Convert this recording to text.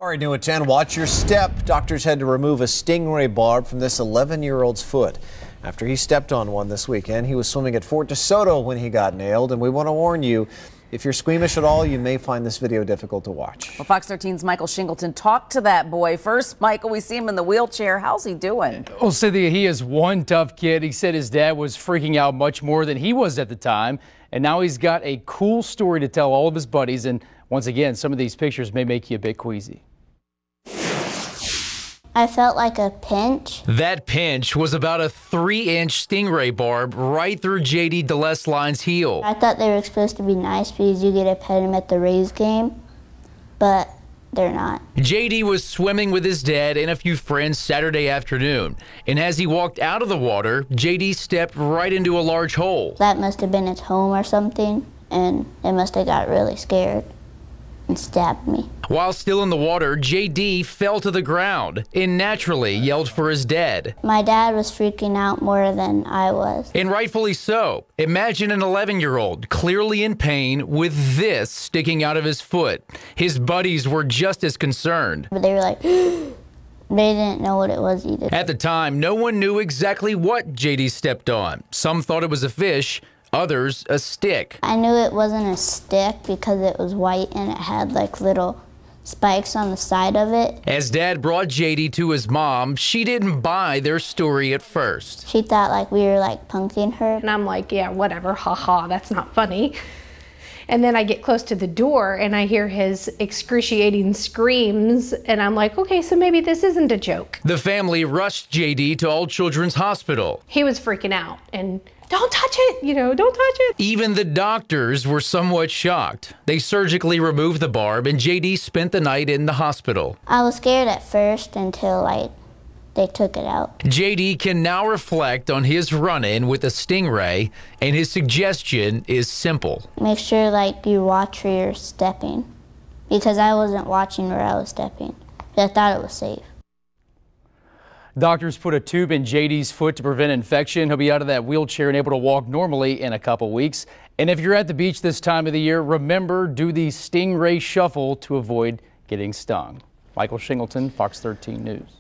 All right, new at 10, watch your step. Doctors had to remove a stingray barb from this 11-year-old's foot after he stepped on one this weekend. He was swimming at Fort De Soto when he got nailed, and we want to warn you, if you're squeamish at all, you may find this video difficult to watch. Well, Fox 13's Michael Shingleton talked to that boy. First, Michael, we see him in the wheelchair. How's he doing? Well, Cynthia, he is one tough kid. He said his dad was freaking out much more than he was at the time, and now he's got a cool story to tell all of his buddies. And once again, some of these pictures may make you a bit queasy. I felt like a pinch. That pinch was about a 3-inch stingray barb right through J.D. DeLesline's heel. I thought they were supposed to be nice because you get to pet them at the Rays game, but they're not. J.D. was swimming with his dad and a few friends Saturday afternoon, and as he walked out of the water, J.D. stepped right into a large hole. That must have been its home or something, and it must have got really scared and stabbed me. While still in the water, J.D. fell to the ground and naturally yelled for his dad. My dad was freaking out more than I was. And rightfully so. Imagine an 11-year-old clearly in pain with this sticking out of his foot. His buddies were just as concerned. But they were like, they didn't know what it was either. At the time, no one knew exactly what J.D. stepped on. Some thought it was a fish, others a stick. I knew it wasn't a stick because it was white and it had like little spikes on the side of it. As Dad brought J.D. to his mom, she didn't buy their story at first. She thought like we were like punking her. And I'm like, yeah, whatever, haha, that's not funny. And then I get close to the door and I hear his excruciating screams and I'm like, okay, so maybe this isn't a joke. The family rushed J.D. to All Children's Hospital. He was freaking out and don't touch it, don't touch it. Even the doctors were somewhat shocked. They surgically removed the barb and J.D. spent the night in the hospital. I was scared at first until like they took it out. J.D. can now reflect on his run-in with a stingray, and his suggestion is simple. Make sure like you watch where you're stepping, because I wasn't watching where I was stepping. I thought it was safe. Doctors put a tube in J.D.'s foot to prevent infection. He'll be out of that wheelchair and able to walk normally in a couple weeks. And if you're at the beach this time of the year, remember, do the Stingray shuffle to avoid getting stung. Michael Shingleton, Fox 13 News.